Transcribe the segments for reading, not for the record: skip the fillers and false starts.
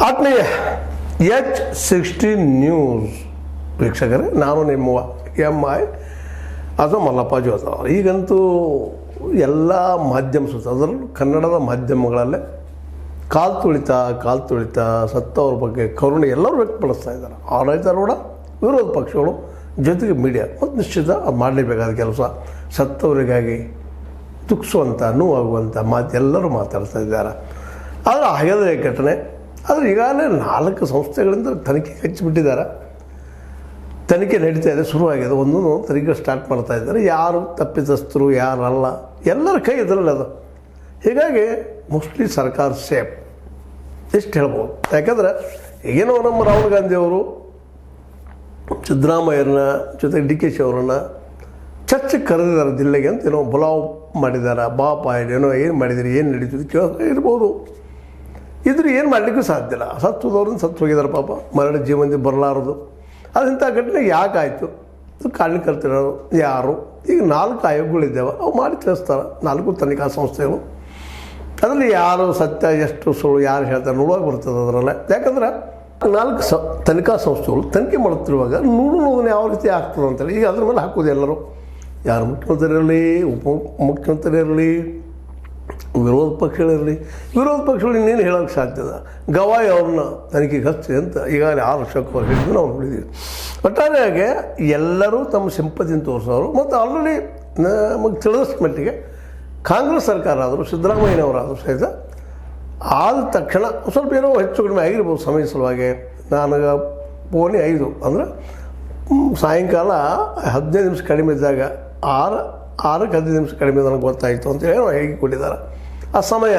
ಆತ್ಮೀಯ H16 news ವೀಕ್ಷಕರೇ, ನಾನು ನಿಮ್ಮ MI ಅಥವಾ ಮಲ್ಲಪ್ಪ ಜೋತವರು. ಈಗಂತೂ ಎಲ್ಲ ಮಾಧ್ಯಮ ಸುತ್ತ, ಅದರಲ್ಲೂ ಕನ್ನಡದ ಮಾಧ್ಯಮಗಳಲ್ಲೇ ಕಾಲು ತುಳಿತ ಸತ್ತವ್ರ ಬಗ್ಗೆ ಕರುಣೆ ಎಲ್ಲರೂ ವ್ಯಕ್ತಪಡಿಸ್ತಾ ಇದ್ದಾರೆ. ಆಡಳಿತಾರೂಢ, ವಿರೋಧ ಪಕ್ಷಗಳು, ಜೊತೆಗೆ ಮೀಡಿಯಾ. ಮತ್ತು ನಿಶ್ಚಿತ ಅದು ಮಾಡಲೇಬೇಕಾದ ಕೆಲಸ. ಸತ್ತವರಿಗಾಗಿ ದುಃಖಿಸುವಂಥ, ನೋವಾಗುವಂಥ ಮಾತು ಎಲ್ಲರೂ ಮಾತಾಡ್ತಾ ಇದ್ದಾರೆ. ಆದರೆ ಹಾಗಾದರೆ ಘಟನೆ, ಆದರೆ ಈಗಾಗಲೇ 4 ಸಂಸ್ಥೆಗಳಿಂದ ತನಿಖೆ ಹಚ್ಚಿಬಿಟ್ಟಿದ್ದಾರೆ. ತನಿಖೆ ನಡೀತಾ ಇದೆ, ಶುರುವಾಗಿದೆ. ಒಂದೊಂದು ತನಿಖೆ ಸ್ಟಾರ್ಟ್ ಮಾಡ್ತಾ ಇದ್ದಾರೆ. ಯಾರು ತಪ್ಪಿತಸ್ಥರು, ಯಾರಲ್ಲ, ಎಲ್ಲರ ಕೈ ಇದರಲ್ಲಿ ಅದು. ಹೀಗಾಗಿ ಮೋಸ್ಟ್ಲಿ ಸರ್ಕಾರ ಸೇಫ್ ಎಷ್ಟು ಹೇಳ್ಬೋದು. ಯಾಕಂದರೆ ಏನೋ ನಮ್ಮ ರಾಹುಲ್ ಗಾಂಧಿಯವರು ಸಿದ್ದರಾಮಯ್ಯರನ್ನ ಜೊತೆಗೆ DK ಅವರನ್ನು ಚರ್ಚೆಗೆ ಕರೆದಿದ್ದಾರೆ ಜಿಲ್ಲೆಗೆ ಅಂತ. ಏನೋ ಬುಲಾವ್ ಮಾಡಿದ್ದಾರೆ, ಬಾಪ ಏನೋ ಏನು ಮಾಡಿದಿರಿ, ಏನು ನಡೀತಿದ್ದು ಕೇಳ ಇರ್ಬೋದು. ಇದ್ರೆ ಏನು ಮಾಡಲಿಕ್ಕೂ ಸಾಧ್ಯ ಇಲ್ಲ. ಸತ್ತೋದವ್ರನ್ನ ಸತ್ತು ಹೋಗಿದ್ದಾರೆ ಪಾಪ, ಮರಣ ಜೀವನದಲ್ಲಿ ಬರಲಾರದು. ಅದು ಇಂಥ ಘಟನೆ ಯಾಕಾಯಿತು, ಅದು ಕಾರಣಕರ್ತರು ಯಾರು. ಈಗ 4 ಆಯೋಗಗಳಿದ್ದಾವೆ, ಅವು ಮಾಡಿ ತಿಳಿಸ್ತಾರೆ. 4 ತನಿಖಾ ಸಂಸ್ಥೆಗಳು. ಅದರಲ್ಲಿ ಯಾರು ಸತ್ಯ, ಎಷ್ಟು ಸುಳ್ಳು, ಯಾರು ಹೇಳ್ತಾರೆ ನೋಡುವಾಗ ಬರ್ತದೆ ಅದರಲ್ಲೇ. ಯಾಕಂದ್ರೆ 4 ತನಿಖಾ ಸಂಸ್ಥೆಗಳು ತನಿಖೆ ಮಾಡುತ್ತಿರುವಾಗ ನೋವು ಯಾವ ರೀತಿ ಆಗ್ತದೆ ಅಂತೇಳಿ ಈಗ ಅದ್ರ ಮೇಲೆ ಹಾಕೋದು ಎಲ್ಲರೂ. ಯಾರು ಮುಖ್ಯಮಂತ್ರಿ ಇರಲಿ, ಉಪಮುಖ್ಯಮಂತ್ರಿ ಇರಲಿ, ವಿರೋಧ ಪಕ್ಷಗಳಿರಲಿ. ವಿರೋಧ ಪಕ್ಷಗಳು ಇನ್ನೇನು ಹೇಳೋಕ್ಕೆ ಸಾಧ್ಯದ. ಗವಾಯಿ ಅವ್ರನ್ನ ತನಿಖೆಗೆ ಹಚ್ಚಿ ಅಂತ ಈಗಾಗಲೇ 6 ವರ್ಷಕ್ಕೆ ಅವ್ರು ಹೇಳಿದ್ದು ನಾವು ನೋಡಿದ್ದೀವಿ. ಒಟ್ಟಾರೆಯಾಗಿ ಎಲ್ಲರೂ ತಮ್ಮ ಸಿಂಪತಿಯನ್ನು ತೋರಿಸೋರು. ಮತ್ತು ಆಲ್ರೆಡಿ ನಮಗೆ ತಿಳಿದಷ್ಟು ಮಟ್ಟಿಗೆ ಕಾಂಗ್ರೆಸ್ ಸರ್ಕಾರ ಆದರೂ, ಸಿದ್ದರಾಮಯ್ಯನವರಾದರೂ ಸಹಿತ ಆದ ತಕ್ಷಣ ಸ್ವಲ್ಪ ಏನೋ ಹೆಚ್ಚು ಕಡಿಮೆ ಆಗಿರ್ಬೋದು ಸಮಯ ಸಲುವಾಗಿ. ನನಗೆ ಪೋಣಿ 5 ಅಂದರೆ ಸಾಯಂಕಾಲ 15 ನಿಮಿಷ ಕಡಿಮೆ ಇದ್ದಾಗ 6ಕ್ಕೆ 15 ನಿಮಿಷ ಕಡಿಮೆ ನನಗೆ ಗೊತ್ತಾಯಿತು ಅಂತೇಳಿ ಏನೋ ಹೇಗೆ ಕೊಟ್ಟಿದ್ದಾರೆ. ಆ ಸಮಯ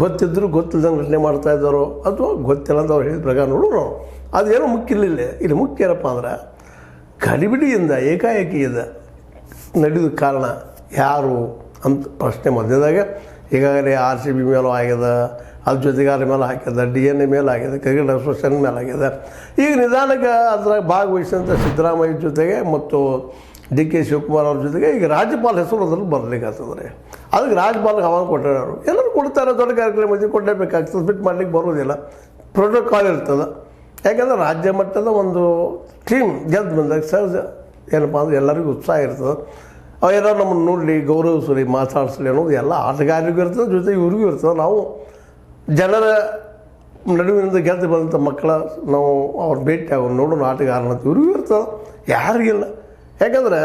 ಗೊತ್ತಿದ್ದರೂ ಗೊತ್ತಿಲ್ದಂಗೆ ಘಟನೆ ಮಾಡ್ತಾಯಿದ್ದಾರೋ ಅಥವಾ ಗೊತ್ತಿಲ್ಲ ಅಂತ ಅವ್ರು ಹೇಳಿದ ಪ್ರಕಾರ ನೋಡೋಣ. ಅದೇನೋ ಮುಖ್ಯ ಇಲ್ಲ. ಇಲ್ಲಿ ಮುಖ್ಯ ಏನಪ್ಪ ಅಂದ್ರೆ ಗಡಿಬಿಡಿಯಿಂದ, ಏಕಾಏಕಿಯಿಂದ ನಡೆದ ಕಾರಣ ಯಾರು ಅಂತ ಪ್ರಶ್ನೆ ಮಧ್ಯದಾಗ ಈಗಾಗಲೇ RCB ಮೇಲೂ ಆಗ್ಯದ, ಅದ್ರ ಜೊತೆಗೆ ಅದ್ರ ಮೇಲೆ ಹಾಕ್ಯದ, DNA ಮೇಲೆ ಆಗ್ಯದ, ಕ್ರಿಕೆಟ್ ಅಸೋಸಿಯೇಷನ್ ಮೇಲೆ ಆಗ್ಯದ. ಈಗ ನಿಧಾನಕ್ಕೆ ಅದ್ರಾಗ ಭಾಗವಹಿಸಿದಂಥ ಸಿದ್ದರಾಮಯ್ಯ ಜೊತೆಗೆ ಮತ್ತು DK ಶಿವಕುಮಾರ್ ಅವ್ರ ಜೊತೆಗೆ ಈಗ ರಾಜ್ಯಪಾಲ ಹೆಸರು ಅದ್ರಲ್ಲಿ ಬರಲಿಕ್ಕೆ ಆಗ್ತದೆ. ಅದಕ್ಕೆ ರಾಜ್ಯಪಾಲಕ್ಕೆ ಆಹ್ವಾನ ಕೊಟ್ಟರೆ ಅವರು ಎಲ್ಲರೂ ಕೊಡ್ತಾರೆ. ದೊಡ್ಡ ಕಾರ್ಯಕ್ರಮ ಮಧ್ಯೆ ಕೊಡಲೇಬೇಕಾಗ್ತದೆ, ಬಿಟ್ಟು ಮಾಡಲಿಕ್ಕೆ ಬರೋದಿಲ್ಲ. ಪ್ರೋಟೋಕಾಲ್ ಇರ್ತದೆ. ಯಾಕಂದರೆ ರಾಜ್ಯ ಮಟ್ಟದ ಒಂದು ಟೀಮ್ ಗೆದ್ದು ಬಂದಾಗ ಸಹಜ ಏನಪ್ಪ ಅಂದ್ರೆ ಎಲ್ಲರಿಗೂ ಉತ್ಸಾಹ ಇರ್ತದೆ. ಅವೆಲ್ಲ ನಮ್ಮನ್ನು ನೋಡಲಿ, ಗೌರವಿಸಲಿ, ಮಾತಾಡಿಸಲಿ ಅನ್ನೋದು ಎಲ್ಲ ಆಟಗಾರರಿಗೂ ಇರ್ತದೆ, ಜೊತೆಗೆ ಇವ್ರಿಗೂ ಇರ್ತದೆ. ನಾವು ಜನರ ನಡುವಿನಿಂದ ಗೆದ್ದು ಬಂದಂಥ ಮಕ್ಕಳ ನಾವು ಅವ್ರ ಭೇಟಿ ಅವ್ರು ನೋಡೋಣ ಆಟಗಾರನ ಅಂತ ಇವ್ರಿಗೂ ಇರ್ತದೆ, ಯಾರಿಗಿಲ್ಲ. ಯಾಕಂದರೆ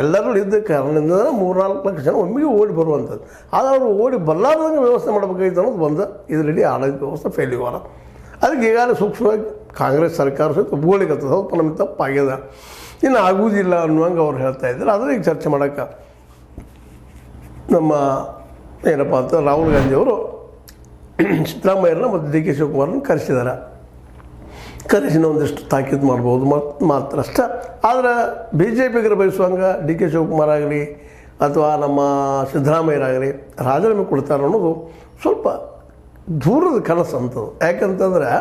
ಎಲ್ಲರೂ ಇದ್ದ ಕಾರಣದಿಂದ 3-4 ಲಕ್ಷ ಜನ ಒಮ್ಮೆಗೆ ಓಡಿ ಬರುವಂಥದ್ದು. ಆದರೆ ಅವರು ಓಡಿ ಬರಲಾರ್ದಂಗೆ ವ್ಯವಸ್ಥೆ ಮಾಡಬೇಕಾಗಿತ್ತು ಅನ್ನೋದು ಬಂದ ಇದರಲ್ಲಿ ಆಡಳಿತ ವ್ಯವಸ್ಥೆ ಫೇಲ್ಯೂರ್. ಅದಕ್ಕೆ ಈಗಾಗಲೇ ಸೂಕ್ಷ್ಮವಾಗಿ ಕಾಂಗ್ರೆಸ್ ಸರ್ಕಾರ ಸಹಿತ ಒಪ್ಕೊಳ್ಳಿಕ್ಕತ್ತದ. ಸ್ವಲ್ಪ ನಮಗೆ ತಪ್ಪಾಗ್ಯದ, ಇನ್ನು ಆಗುವುದಿಲ್ಲ ಅನ್ನುವಂಗೆ ಅವ್ರು ಹೇಳ್ತಾ ಇದ್ದಾರೆ. ಆದರೆ ಈಗ ಚರ್ಚೆ ಮಾಡೋಕ್ಕೆ ನಮ್ಮ ಏನಪ್ಪ ಅಂತ ರಾಹುಲ್ ಗಾಂಧಿಯವರು ಸಿದ್ದರಾಮಯ್ಯರನ್ನ ಮತ್ತು DK ಶಿವಕುಮಾರನ್ನ ಕರೆಸಿದ್ದಾರೆ. ಕರೆಸಿನ ಒಂದಿಷ್ಟು ತಾಕೀತು ಮಾಡ್ಬೋದು ಮಾತ್ರ ಅಷ್ಟೇ. ಆದರೆ BJPಗೆ ಬಯಸುವಂಗೆ DK ಶಿವಕುಮಾರ್ ಆಗಲಿ ಅಥವಾ ನಮ್ಮ ಸಿದ್ದರಾಮಯ್ಯರಾಗಲಿ ರಾಜೀನಾಮೆ ಕೊಡ್ತಾರೆ ಅನ್ನೋದು ಸ್ವಲ್ಪ ದೂರದ ಕನಸು ಅಂತದ್ದು. ಯಾಕಂತಂದ್ರೆ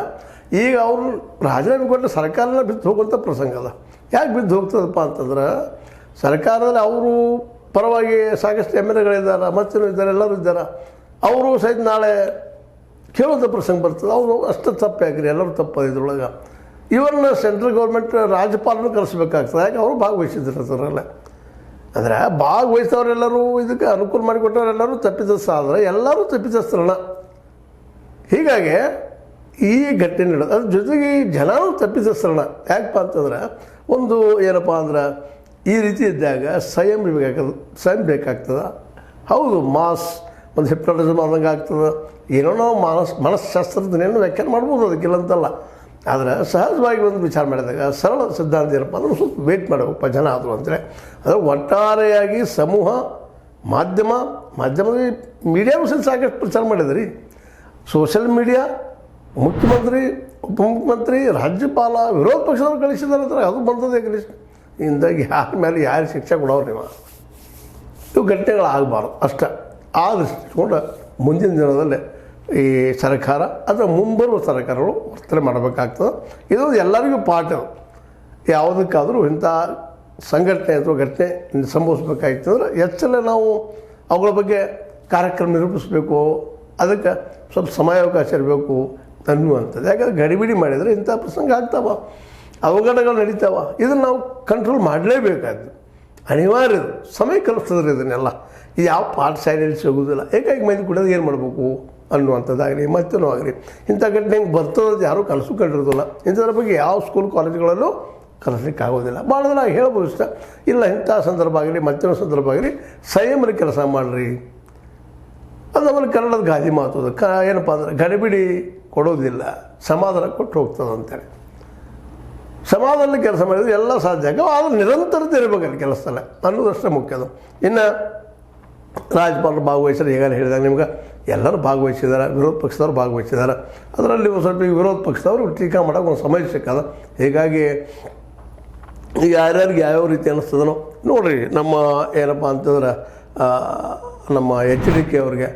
ಈಗ ಅವರು ರಾಜೀನಾಮೆ ಕೊಟ್ಟರೆ ಸರ್ಕಾರನ ಬಿದ್ದು ಹೋಗುವಂಥ ಪ್ರಸಂಗ ಅದ. ಯಾಕೆ ಬಿದ್ದು ಹೋಗ್ತದಪ್ಪ ಅಂತಂದ್ರೆ ಸರ್ಕಾರದಲ್ಲಿ ಅವರು ಪರವಾಗಿ ಸಾಕಷ್ಟು MLAಗಳಿದ್ದಾರೆ, ಮತ್ತೇನು ಇದ್ದಾರೆ, ಎಲ್ಲರೂ ಇದ್ದಾರೆ. ಅವರು ಸಹಿತ ನಾಳೆ ಕೇಳೋದ ಪ್ರಸಂಗ ಬರ್ತದೆ. ಅವರು ಅಷ್ಟು ತಪ್ಪು ಯಾಕ್ರಿ, ಎಲ್ಲರೂ ತಪ್ಪು ಇದ್ರೊಳಗೆ. ಇವ್ರನ್ನ ಸೆಂಟ್ರಲ್ ಗೌರ್ಮೆಂಟ್ ರಾಜ್ಯಪಾಲನ ಕರೆಸಬೇಕಾಗ್ತದೆ. ಯಾಕೆ ಅವರು ಭಾಗವಹಿಸಿದ್ರು ಅದರಲ್ಲೇ. ಅಂದರೆ ಭಾಗವಹಿಸೋರೆಲ್ಲರೂ ಇದಕ್ಕೆ ಅನುಕೂಲ ಮಾಡಿಕೊಟ್ಟವರೆಲ್ಲರೂ ತಪ್ಪಿತಸ್ಥರಾದರೆ ಎಲ್ಲರೂ ತಪ್ಪಿತಸ್ಥರಣ. ಹೀಗಾಗಿ ಈ ಘಟನೆ ನಡೆದು ಅದ್ರ ಜೊತೆಗೆ ಜನರೂ ತಪ್ಪಿತಸ್ಥರಣ. ಯಾಕಪ್ಪ ಅಂತಂದ್ರೆ ಒಂದು ಏನಪ್ಪ ಅಂದ್ರೆ ಈ ರೀತಿ ಇದ್ದಾಗ ಸಂಯಮ ಬೇಕಾಗ್ತದೆ. ಹೌದು, ಮಾಸ್ ಒಂದು ಹಿಪ್ನೋಟಿಸಮ್ ಆದಂಗೆ ಆಗ್ತದೆ. ಏನೋ ನಾವು ಮನಸ್ಶಾಸ್ತ್ರದನ್ನೇನು ವ್ಯಾಖ್ಯಾನ ಮಾಡ್ಬೋದು, ಅದಕ್ಕಿಲ್ಲ ಅಂತಲ್ಲ. ಆದರೆ ಸಹಜವಾಗಿ ಒಂದು ವಿಚಾರ ಮಾಡಿದಾಗ ಸರಳ ಸಿದ್ಧಾಂತ ಏನಪ್ಪ ಅಂದ್ರೆ ಸ್ವಲ್ಪ ವೇಟ್ ಮಾಡಬೇಕಪ್ಪ ಜನ ಆದರು ಅಂದರೆ. ಅದು ಒಟ್ಟಾರೆಯಾಗಿ ಸಮೂಹ ಮಾಧ್ಯಮದ ಮೀಡಿಯಾವು ಸಹ ಸಾಕಷ್ಟು ಪ್ರಚಾರ ಮಾಡಿದ್ರಿ. ಸೋಷಿಯಲ್ ಮೀಡಿಯಾ, ಮುಖ್ಯಮಂತ್ರಿ, ಉಪಮುಖ್ಯಮಂತ್ರಿ, ರಾಜ್ಯಪಾಲ, ವಿರೋಧ ಪಕ್ಷದವ್ರು ಕಳಿಸಿದ್ದಾರೆ ಅಂದರೆ ಅದು ಬಂದದೇ ಕಳಿಸಿ. ಹಿಂದಾಗಿ ಯಾರ ಮೇಲೆ ಯಾರು ಶಿಕ್ಷೆ ಕೊಡೋರು ನೀವು. ಇವು ಘಟನೆಗಳಾಗಬಾರ್ದು ಅಷ್ಟೇ. ಆ ದೃಷ್ಟಿಕೊಂಡು ಮುಂದಿನ ದಿನದಲ್ಲಿ ಈ ಸರ್ಕಾರ ಅಥವಾ ಮುಂಬರುವ ಸರ್ಕಾರಗಳು ವರ್ತನೆ ಮಾಡಬೇಕಾಗ್ತದೆ. ಇದು ಎಲ್ಲರಿಗೂ ಪಾಠ. ಯಾವುದಕ್ಕಾದರೂ ಇಂಥ ಸಂಘಟನೆ ಅಥವಾ ಘಟನೆ ಸಂಭವಿಸ್ಬೇಕಾಗ್ತಂದ್ರೆ ಎಚ್ಚರ ನಾವು ಅವುಗಳ ಬಗ್ಗೆ ಕಾರ್ಯಕ್ರಮ ನಿರೂಪಿಸಬೇಕು. ಅದಕ್ಕೆ ಸ್ವಲ್ಪ ಸಮಯಾವಕಾಶ ಇರಬೇಕು, ಅನ್ನುವಂಥದ್ದು. ಯಾಕಂದರೆ ಗಡಿಬಿಡಿ ಮಾಡಿದರೆ ಇಂಥ ಪ್ರಸಂಗ ಆಗ್ತಾವ, ಅವಘಡಗಳು ನಡೀತಾವ. ಇದನ್ನು ನಾವು ಕಂಟ್ರೋಲ್ ಮಾಡಲೇಬೇಕಾದ್ದು ಅನಿವಾರ್ಯ. ಸಮಯ ಕಲಿಸ್ತದ್ರಿ ಇದನ್ನೆಲ್ಲ. ಇದು ಯಾವ ಪಾಠ ಶಾಲೆಯಲ್ಲಿ ಸಿಗೋದಿಲ್ಲ. ಏಕಾಗಿ ಮಂದಿ ಕುಡಿಯೋದು ಏನು ಮಾಡಬೇಕು ಅನ್ನುವಂಥದ್ದಾಗಲಿ ಮತ್ತೇನೂ ಆಗಲಿ ಇಂಥ ಘಟನೆ ಹೆಂಗೆ ಬರ್ತದಂತ ಯಾರೂ ಕನಸು ಕಂಡಿರೋದಿಲ್ಲ. ಇಂಥದ್ರ ಬಗ್ಗೆ ಯಾವ ಸ್ಕೂಲ್ ಕಾಲೇಜುಗಳಲ್ಲೂ ಕಲಿಸ್ಲಿಕ್ಕೆ ಆಗೋದಿಲ್ಲ. ಭಾಳ ಜನ ಹೇಳ್ಬೋದು ಇಷ್ಟ ಇಲ್ಲ, ಇಂಥ ಸಂದರ್ಭ ಆಗಲಿ ಮತ್ತೊಂದು ಸಂದರ್ಭ ಆಗಲಿ ಸಂಯಮದ ಕೆಲಸ ಮಾಡಿರಿ. ಅದು ನಮ್ಮಲ್ಲಿ ಕನ್ನಡದ ಗಾದಿ ಮಾತು ಅದು. ಏನಪ್ಪ ಅಂದ್ರೆ ಗಡಿಬಿಡಿ ಕೊಡೋದಿಲ್ಲ, ಸಮಾಧಾನ ಕೊಟ್ಟು ಹೋಗ್ತದೆ ಅಂತೇಳಿ. ಸಮಾಧಾನದಲ್ಲಿ ಕೆಲಸ ಮಾಡಿದ್ರೆ ಎಲ್ಲ ಸಾಧ್ಯ ಆಗ, ಆದರೆ ನಿರಂತರತೆ ಇರಬೇಕಲ್ಲಿ ಕೆಲಸದಲ್ಲೇ ಅನ್ನೋದಷ್ಟೇ ಮುಖ್ಯ. ಅದು ಇನ್ನು ರಾಜ್ಯಪಾಲರು ಭಾಗವಹಿಸಿದ್ರೆ ಈಗಾಗಲೇ ಹೇಳಿದಾಗ ನಿಮ್ಗೆ ಎಲ್ಲರೂ ಭಾಗವಹಿಸಿದ್ದಾರೆ, ವಿರೋಧ ಪಕ್ಷದವ್ರು ಭಾಗವಹಿಸಿದ್ದಾರೆ. ಅದರಲ್ಲಿ ಒಂದು ಸ್ವಲ್ಪ ವಿರೋಧ ಪಕ್ಷದವರು ಟೀಕಾ ಮಾಡೋಕೆ ಒಂದು ಸಮಯ ಸಿಕ್ಕದ. ಹೀಗಾಗಿ ಈಗ ಯಾರ್ಯಾರಿಗೆ ಯಾವ್ಯಾವ ರೀತಿ ಅನ್ನಿಸ್ತದನೋ ನೋಡಿರಿ. ನಮ್ಮ ಏನಪ್ಪ ಅಂತಂದ್ರೆ ನಮ್ಮ HDK ಅವ್ರಿಗೆ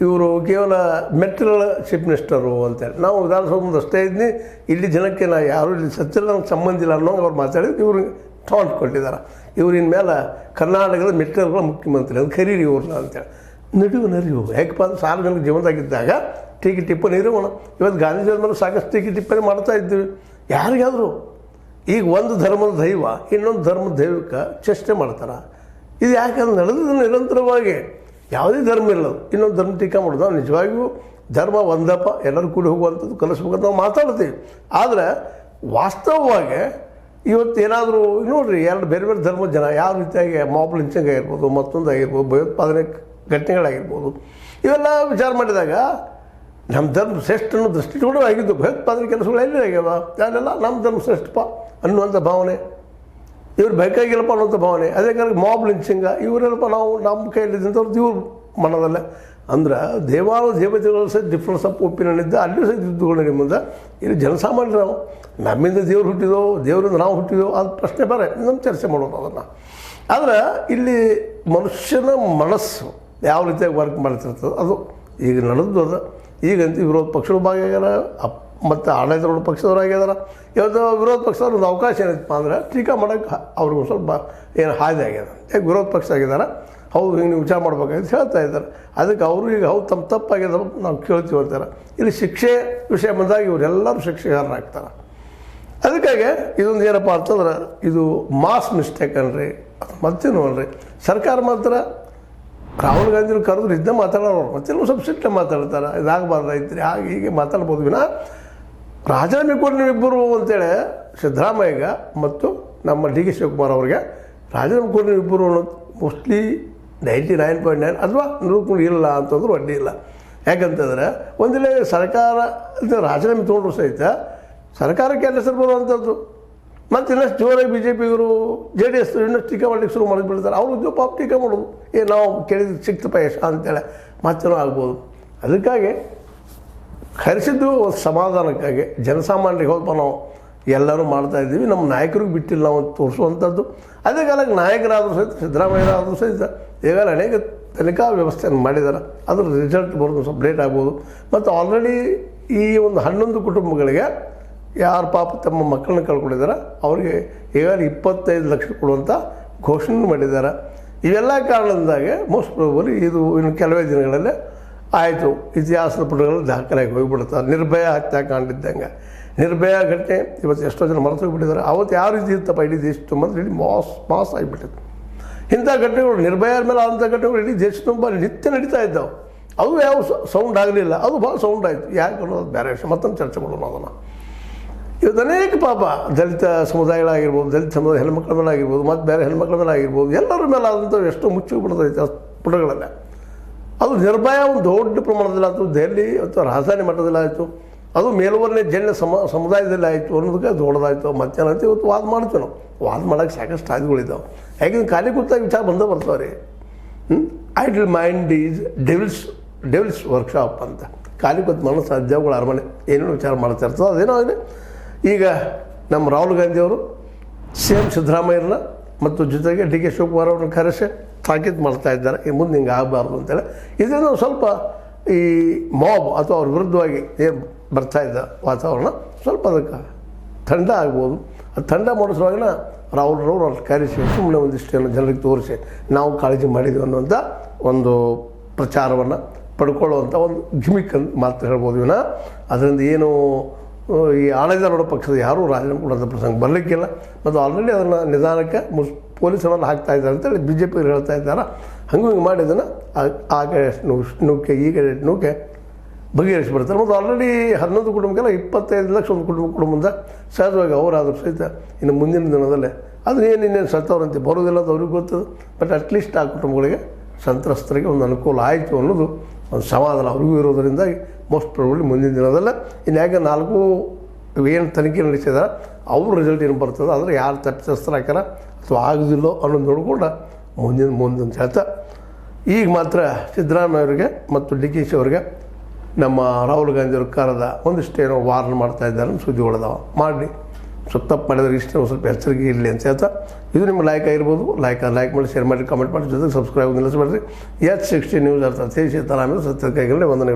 ಇವರು ಕೇವಲ ಮೆಟೀರಿಯಲ್ ಚೀಫ್ ಮಿನಿಸ್ಟರು ಅಂತೇಳಿ ನಾವು ವಿಧಾನಸೌಧದ ಅಷ್ಟೇ ಇದ್ನಿ, ಇಲ್ಲಿ ಜನಕ್ಕೆ ನಾ ಯಾರು ಇಲ್ಲಿ ಸತ್ತಿಲ್ಲ ನಂಗೆ ಸಂಬಂಧ ಇಲ್ಲ ಅನ್ನೋ ಅವ್ರು ಮಾತಾಡಿದ್ರು. ಇವ್ರಿಗೆ ಟಾಂಟ್ ಕೊಟ್ಟಿದ್ದಾರೆ. ಇವ್ರಿನ ಮೇಲೆ ಕರ್ನಾಟಕದ ಮೆಟೀರಿಯಲ್ಗಳ ಮುಖ್ಯಮಂತ್ರಿ ಅದು ಕರೀರಿ ಇವ್ರನ್ನ ಅಂತೇಳಿ. ನರಿವು ಯಾಕಪ್ಪ ಅಂದ್ರೆ ಸಾರ್ವಜನಿಕ ಜೀವನದಾಗಿದ್ದಾಗ ಟೀಕೆ ಟಿಪ್ಪಣಿ ಇರೋಣ. ಇವತ್ತು ಗಾಂಧೀಜಿಯವ್ರ ಮೇಲೆ ಸಾಕಷ್ಟು ಟೀಕೆ ಟಿಪ್ಪಣಿ ಮಾಡ್ತಾ ಇದ್ದೀವಿ ಯಾರಿಗಾದರೂ. ಈಗ ಒಂದು ಧರ್ಮದ ದೈವ ಇನ್ನೊಂದು ಧರ್ಮದ ದೈವಕ್ಕೆ ಚೇಷ್ಟೆ ಮಾಡ್ತಾರೆ. ಇದು ಯಾಕಂದ್ರೆ ನಡೆದಿದ್ದು ನಿರಂತರವಾಗಿ. ಯಾವುದೇ ಧರ್ಮ ಇಲ್ಲದು ಇನ್ನೊಂದು ಧರ್ಮ ಟೀಕಾ ಮಾಡೋದು. ನಾವು ನಿಜವಾಗಿಯೂ ಧರ್ಮ ಒಂದಪ್ಪ, ಎಲ್ಲರೂ ಕೂಡಿ ಹೋಗುವಂಥದ್ದು ಕಲಿಸ್ಬೇಕಂತ ನಾವು ಮಾತಾಡ್ತೀವಿ. ಆದರೆ ವಾಸ್ತವವಾಗಿ ಇವತ್ತು ಏನಾದರೂ ನೋಡಿರಿ, ಎರಡು ಬೇರೆ ಬೇರೆ ಧರ್ಮದ ಜನ ಯಾವ ರೀತಿಯಾಗಿ ಮಾಬ್ ಲಿಂಚಿಂಗ್ ಆಗಿರ್ಬೋದು, ಮತ್ತೊಂದು ಆಗಿರ್ಬೋದು, ಭಯೋತ್ಪಾದನೆ ಘಟನೆಗಳಾಗಿರ್ಬೋದು, ಇವೆಲ್ಲ ವಿಚಾರ ಮಾಡಿದಾಗ ನಮ್ಮ ಧರ್ಮ ಶ್ರೇಷ್ಠ ಅನ್ನೋ ದೃಷ್ಟಿಕೋನ ಆಗಿದ್ದು. ಭಯೋತ್ಪಾದನೆ ಕೆಲಸಗಳು ಎಲ್ಲಿ ಆಗ್ಯಾವ? ಅಲ್ಲೆಲ್ಲ ನಮ್ಮ ಧರ್ಮ ಶ್ರೇಷ್ಠಪ್ಪ ಅನ್ನುವಂಥ ಭಾವನೆ, ಇವ್ರು ಬೇಕಾಗಿಲ್ಲಪ್ಪ ಅನ್ನೋಂಥ ಭಾವನೆ. ಅದೇ ಕಾರಣ ಮಾಬ್ ಲಿಂಚಿಂಗ ಇವರೆಲ್ಲಪ್ಪ ನಾವು ನಮ್ಮ ಕೈಯಲ್ಲಿದ್ದಂಥವ್ರದ್ದು ಇವ್ರು ಮನದಲ್ಲೇ ಅಂದ್ರೆ ದೇವತೆಗಳು ಸಹ ಡಿಫ್ರೆನ್ಸ್ ಆಫ್ ಒಪಿನಿಯನ್ ಇದ್ದ ಅಲ್ಲಿಯೂ ಸಹ ಯುದ್ಧಗಳು ನಿಮ್ಮಿಂದ. ಇಲ್ಲಿ ಜನಸಾಮಾನ್ಯರು ನಾವು ನಮ್ಮಿಂದ ದೇವ್ರು ಹುಟ್ಟಿದೋ ದೇವರಿಂದ ನಾವು ಹುಟ್ಟಿದೋ ಅದು ಪ್ರಶ್ನೆ ಬೇರೆ, ನಮ್ಮ ಚರ್ಚೆ ಮಾಡೋದು ಅದನ್ನು. ಆದರೆ ಇಲ್ಲಿ ಮನುಷ್ಯನ ಮನಸ್ಸು ಯಾವ ರೀತಿಯಾಗಿ ವರ್ಕ್ ಮಾಡ್ತಿರ್ತದೆ ಅದು ಈಗ ನಡೆದು. ಅದು ಈಗಂತೂ ವಿರೋಧ ಪಕ್ಷಗಳು ಭಾಗಿಯಾಗ್ಯಾರ ಮತ್ತು ಆಡಳಿತಾರೂಢ ಪಕ್ಷದವ್ರು ಆಗ್ಯಾರ. ಇವತ್ತು ವಿರೋಧ ಪಕ್ಷದವ್ರು ಒಂದು ಅವಕಾಶ ಏನೈತಪ್ಪ ಅಂದ್ರೆ ಟೀಕಾ ಮಾಡೋಕ್ಕೆ ಅವ್ರಿಗೂ ಸ್ವಲ್ಪ ಏನು ಹಾದಿ ಆಗ್ಯದ. ಯಾಕೆ ವಿರೋಧ ಪಕ್ಷ ಆಗಿದ್ದಾರೆ, ಹೌದು ಹಿಂಗೆ ನೀವು ವಿಚಾರ ಮಾಡ್ಬೇಕಾಗಿತ್ತು ಹೇಳ್ತಾ ಇದ್ದಾರೆ. ಅದಕ್ಕೆ ಅವರು ಈಗ ಹೌದು ತಮ್ಮ ತಪ್ಪಾಗ್ಯದ ನಾವು ಕೇಳ್ತೀವಿ ಅಂತಾರೆ. ಇಲ್ಲಿ ಶಿಕ್ಷೆ ವಿಷಯ ಬಂದಾಗ ಇವರೆಲ್ಲರೂ ಶಿಕ್ಷೆಗಾರರಾಗ್ತಾರೆ. ಅದಕ್ಕಾಗಿ ಇದೊಂದು ಏನಪ್ಪ ಅಂತಂದ್ರೆ ಇದು ಮಾಸ್ ಮಿಸ್ಟೇಕ್ ಅನ್ರಿ, ಮತ್ತೇನು ಅನ್ರಿ. ಸರ್ಕಾರ ಮಾತ್ರ ರಾಹುಲ್ ಗಾಂಧಿರು ಕರೆದ್ರು ಇದನ್ನ ಮಾತಾಡೋರು, ಮತ್ತೆಲ್ಲ ಸ್ವಲ್ಪ ಸಿಟ್ಟೆ ಮಾತಾಡ್ತಾರೆ. ಇದಾಗಬಾರ್ದಾಯ್ತು ಹಾಗೆ ಹೀಗೆ ಮಾತಾಡ್ಬೋದು ವಿನ ರಾಜೀನಾಮೆ ಕೊಡಿ ನೀವಿಬ್ಬರು ಅಂತೇಳಿ ಸಿದ್ದರಾಮಯ್ಯಗೆ ಮತ್ತು ನಮ್ಮ DK ಶಿವಕುಮಾರ್ ಅವ್ರಿಗೆ ರಾಜೀನಾಮೆ ಕೊಡಿ ನೀವಿಬ್ಬರು ಅನ್ನೋದು ಮೋಸ್ಟ್ಲಿ 99.9 ಅಥವಾ 100 ಇಲ್ಲ ಅಂತಂದ್ರೆ ಅಡ್ಡಿ ಇಲ್ಲ. ಯಾಕಂತಂದರೆ ಒಂದಿಲ್ಲ ಸರ್ಕಾರ ರಾಜೀನಾಮೆ ತೊಗೊಂಡ್ರು ಸಹಿತ ಸರ್ಕಾರಕ್ಕೆ ಎಲ್ಲ ಹೆಸರು ಬರುವಂಥದ್ದು. ಮತ್ತು ಇನ್ನಷ್ಟು ಜೋರಾಗಿ BJP ಇವರು JDS ಇನ್ನಷ್ಟು ಟೀಕಾ ಮಾಡಲಿಕ್ಕೆ ಶುರು ಮಾಡಿಬಿಡ್ತಾರೆ. ಅವ್ರಿಗೆ ಪಾಪ ಟೀಕಾ ಮಾಡೋದು, ನಾವು ಕೇಳಿದ್ದು ಸಿಕ್ತಪ್ಪ ಯಶ ಅಂತೇಳಿ ಮತ್ತೇನೋ ಆಗ್ಬೋದು. ಅದಕ್ಕಾಗಿ ಕರೆಸಿದ್ದು ಒಂದು ಸಮಾಧಾನಕ್ಕಾಗಿ ಜನಸಾಮಾನ್ಯರಿಗೆ ಹೋದಪ್ಪ ನಾವು ಎಲ್ಲರೂ ಮಾಡ್ತಾಯಿದ್ದೀವಿ, ನಮ್ಮ ನಾಯಕರಿಗೆ ಬಿಟ್ಟಿಲ್ಲ ನಾವು ತೋರಿಸುವಂಥದ್ದು. ಅದೇ ಕಾಲಕ್ಕೆ ನಾಯಕರಾದರೂ ಸಹಿತ ಸಿದ್ದರಾಮಯ್ಯರಾದರೂ ಸಹಿತ ಈಗಾಗಲೇ ಅನೇಕ ತನಿಖಾ ವ್ಯವಸ್ಥೆಯನ್ನು ಮಾಡಿದ್ದಾರೆ. ಅದ್ರ ರಿಸಲ್ಟ್ ಬರೋದು ಸ್ವಲ್ಪ ಲೇಟ್ ಆಗ್ಬೋದು. ಮತ್ತು ಆಲ್ರೆಡಿ ಈ ಒಂದು 11 ಕುಟುಂಬಗಳಿಗೆ ಯಾರು ಪಾಪ ತಮ್ಮ ಮಕ್ಕಳನ್ನ ಕಳ್ಕೊಂಡಿದ್ದಾರೆ ಅವರಿಗೆ ಈಗಾಗಲೇ 25 ಲಕ್ಷ ಕೊಡುವಂಥ ಘೋಷಣೆ ಮಾಡಿದ್ದಾರೆ. ಇವೆಲ್ಲ ಕಾರಣದಿಂದಾಗೆ ಮೋಸ್ಟ್ ಪ್ರಾಬಬಲಿ ಇದು ಇನ್ನು ಕೆಲವೇ ದಿನಗಳಲ್ಲೇ ಆಯಿತು ಇತಿಹಾಸದ ಪುಟಗಳಲ್ಲಿ ದಾಖಲಾಗಿ ಹೋಗಿಬಿಡ್ತಾರೆ. ನಿರ್ಭಯ ಹತ್ಯಾಕಾಂಡಿದ್ದಂಗೆ ನಿರ್ಭಯ ಘಟನೆ ಇವತ್ತು ಎಷ್ಟೋ ಜನ ಮರೆತು ಹೋಗಿಬಿಟ್ಟಿದ್ದಾರೆ. ಅವತ್ತು ಯಾವ ರೀತಿ ಇತ್ತಪ್ಪ ಇಡೀ ದೇಶ ತುಂಬ ಇಡೀ ಮಾಸ್ ಆಗಿಬಿಟ್ಟಿತ್ತು. ಇಂಥ ಘಟನೆಗಳು ನಿರ್ಭಯ ಮೇಲೆ ಆದಂಥ ಘಟನೆಗಳು ಇಡೀ ದೇಶ ತುಂಬ ನಿತ್ಯ ನಡೀತಾ ಇದ್ದಾವೆ. ಅದು ಯಾವ ಸೌಂಡ್ ಆಗಲಿಲ್ಲ, ಅದು ಭಾಳ ಸೌಂಡ್ ಆಯಿತು. ಯಾಕೆ ಅನ್ನೋದು ಬೇರೆ ವಿಷಯ, ಮತ್ತೊಂದು ಚರ್ಚೆ ಮಾಡೋಣ ಅದನ್ನು. ಇವತ್ತು ಅನೇಕ ಪಾಪ ದಲಿತ ಸಮುದಾಯಗಳಾಗಿರ್ಬೋದು, ದಲಿತ ಸಮುದಾಯ ಹೆಣ್ಮಕ್ಳ ಮೇಲೆ ಆಗಿರ್ಬೋದು, ಮತ್ತು ಬೇರೆ ಹೆಣ್ಮಕ್ಳ ಮೇಲೆ ಆಗಿರ್ಬೋದು, ಎಲ್ಲರ ಮೇಲೆ ಆದಂಥ ಎಷ್ಟೋ ಮುಚ್ಚಿಬಿಡ್ತೈತೆ ಪುಟಗಳಲ್ಲೇ. ಅದು ನಿರ್ಭಯ ಒಂದು ದೊಡ್ಡ ಪ್ರಮಾಣದಲ್ಲಿ ಆಯಿತು, ದೆಹಲಿ ಅಥವಾ ರಾಜಧಾನಿ ಮಟ್ಟದಲ್ಲಿ ಆಯಿತು, ಅದು ಮೇಲ್ವರ್ಣೆ ಜನ ಸಮುದಾಯದಲ್ಲಿ ಆಯಿತು ಅನ್ನೋದಕ್ಕೆ ದೊಡ್ಡದಾಯಿತು. ಮತ್ತೇನಾಯ್ತು ಇವತ್ತು ವಾದ ಮಾಡ್ತೀವಿ ನಾವು. ವಾದ ಮಾಡೋಕ್ಕೆ ಸಾಕಷ್ಟು ಸಾಧ್ಯಗಳಿದ್ದಾವೆ. ಯಾಕೆಂದ್ರೆ ಖಾಲಿ ಕೂತಾಗ ವಿಚಾರ ಬಂದೇ ಬರ್ತಾವೆ ರೀ. Idle mind is devil's workshop ಅಂತ. ಖಾಲಿ ಕೂತು ಮನಸ್ಸು ಅಜ್ಜಗಳು ಅರಮನೆ ಏನೇನು ವಿಚಾರ ಮಾಡ್ತಾ ಇರ್ತದೆ. ಅದೇನೋ ಆಗಿದೆ. ಈಗ ನಮ್ಮ ರಾಹುಲ್ ಗಾಂಧಿಯವರು CM ಸಿದ್ದರಾಮಯ್ಯರನ್ನ ಮತ್ತು ಜೊತೆಗೆ DK ಶಿವಕುಮಾರ್ ಅವ್ರನ್ನ ಕರೆಸಿ ತಾಕೀತು ಮಾಡ್ತಾ ಇದ್ದಾರೆ, ಈ ಮುಂದೆ ಹಿಂಗೆ ಆಗಬಾರ್ದು ಅಂತೇಳಿ. ಇದರಿಂದ ಸ್ವಲ್ಪ ಈ ಮಾಬ್ ಅಥವಾ ಅವ್ರ ವಿರುದ್ಧವಾಗಿ ಏನು ಬರ್ತಾಯಿದ್ದ ವಾತಾವರಣ ಸ್ವಲ್ಪ ಅದಕ್ಕೆ ಥಂಡ ಆಗ್ಬೋದು. ಅದು ಥಂಡ ಮಾಡಿಸುವಾಗಿನ ರಾಹುಲ್ರವ್ರು ಅವ್ರು ಕರೆಸಿ ಸುಮ್ಮನೆ ಒಂದಿಷ್ಟು ಜನರಿಗೆ ತೋರಿಸಿ ನಾವು ಕಾಳಜಿ ಮಾಡಿದ್ವಿ ಅನ್ನುವಂಥ ಒಂದು ಪ್ರಚಾರವನ್ನು ಪಡ್ಕೊಳ್ಳುವಂಥ ಒಂದು ಗಿಮಿಕ್ ಅಂತ ಮಾತು ಹೇಳ್ಬೋದು ವಿನ ಅದರಿಂದ ಏನು ಈ ಆಡಳಿತಾರೂಢ ಪಕ್ಷದ ಯಾರೂ ರಾಜೀನಾಮೆ ಕೊಡುವಂಥ ಪ್ರಸಂಗ ಬರಲಿಕ್ಕಿಲ್ಲ. ಮತ್ತು ಆಲ್ರೆಡಿ ಅದನ್ನು ನಿಧಾನಕ್ಕೆ ಪೊಲೀಸರನ್ನು ಹಾಕ್ತಾ ಇದ್ದಾರೆ ಅಂತೇಳಿ ಬಿ ಜೆ ಪಿಯವರು ಹೇಳ್ತಾ ಇದ್ದಾರೆ. ಹಂಗೂ ಹಿಂಗೆ ಮಾಡಿ ಇದನ್ನು ಆ ಕಡೆ ನೂಕೆ ಈ ಕಡೆ ನೂಕೆ ಬಗೆಹರಿಸಿಬಿಡ್ತಾರೆ. ಮತ್ತು ಆಲ್ರೆಡಿ 11 ಕುಟುಂಬಕ್ಕೆಲ್ಲ 25 ಲಕ್ಷ ಒಂದು ಕುಟುಂಬದ ಸಹಜವಾಗಿ ಅವರಾದರೂ ಸಹಿತ ಇನ್ನು ಮುಂದಿನ ದಿನದಲ್ಲೇ ಅದನ್ನ ಇನ್ನೇನು ಸತ್ತವ್ರಂತೆ ಬರೋದಿಲ್ಲ ಅಂತ ಅವ್ರಿಗೆ ಗೊತ್ತದು. ಬಟ್ ಅಟ್ಲೀಸ್ಟ್ ಆ ಕುಟುಂಬಗಳಿಗೆ ಸಂತ್ರಸ್ತರಿಗೆ ಒಂದು ಅನುಕೂಲ ಆಯಿತು ಅನ್ನೋದು ಒಂದು ಸಮಾಧಾನ ಅವ್ರಿಗೂ ಇರೋದರಿಂದಾಗಿ ಮೋಸ್ಟ್ ಪ್ರಾಬಬ್ಲಿ ಮುಂದಿನ ದಿನದಲ್ಲೇ ಇನ್ನು ಯಾಕೆ 4 ಏನು ತನಿಖೆ ನಡೆಸಿದಾರೆ ಅವ್ರ ರಿಸಲ್ಟ್ ಏನು ಬರ್ತದೆ ಆದರೆ ಯಾರು ತಪ್ಪಿತಸ್ಥರು ಹಾಕ್ಯಾರ ಅಥವಾ ಆಗೋದಿಲ್ಲೋ ಅನ್ನೋದು ನೋಡ್ಕೊಂಡು ಮುಂದಿನ ಹೇಳ್ತಾ ಈಗ ಮಾತ್ರ ಸಿದ್ದರಾಮಯ್ಯ ಅವರಿಗೆ ಮತ್ತು ಡಿ ಕೆ ಶಿ ಅವರಿಗೆ ನಮ್ಮ ರಾಹುಲ್ ಗಾಂಧಿ ಅವ್ರ ಕರೆದ ಒಂದಿಷ್ಟೇನೋ ವಾರ್ನ್ ಮಾಡ್ತಾ ಇದ್ದಾರೆ ಸುದ್ದಿಗಳದಾವ ಮಾಡಿ ಸ್ವಲ್ಪ ತಪ್ಪು ಮಾಡಿದ್ರೆ ಇಷ್ಟೇ ಒಂದು ಸ್ವಲ್ಪ ಎಚ್ಚರಿಕೆ ಇರಲಿ ಅಂತ ಹೇಳ್ತಾ ಇದು ನಿಮ್ಗೆ ಲೈಕ್ ಆಗಿರ್ಬೋದು. ಲೈಕ್ ಮಾಡಿ ಶೇರ್ ಮಾಡಿ ಕಮೆಂಟ್ ಮಾಡಿ ಜೊತೆಗೆ ಸಬ್ಸ್ಕ್ರೈಬ್ ನಿಲ್ಲಿಸಬೇಡ್ರಿ. H60 ನ್ಯೂಸ್ ಅರ್ಥ ಸಿದ್ದರಾಮಯ್ಯ ಸತ್ಯದ ಕೈಗಳೇ ವಂದನೆಗಳು.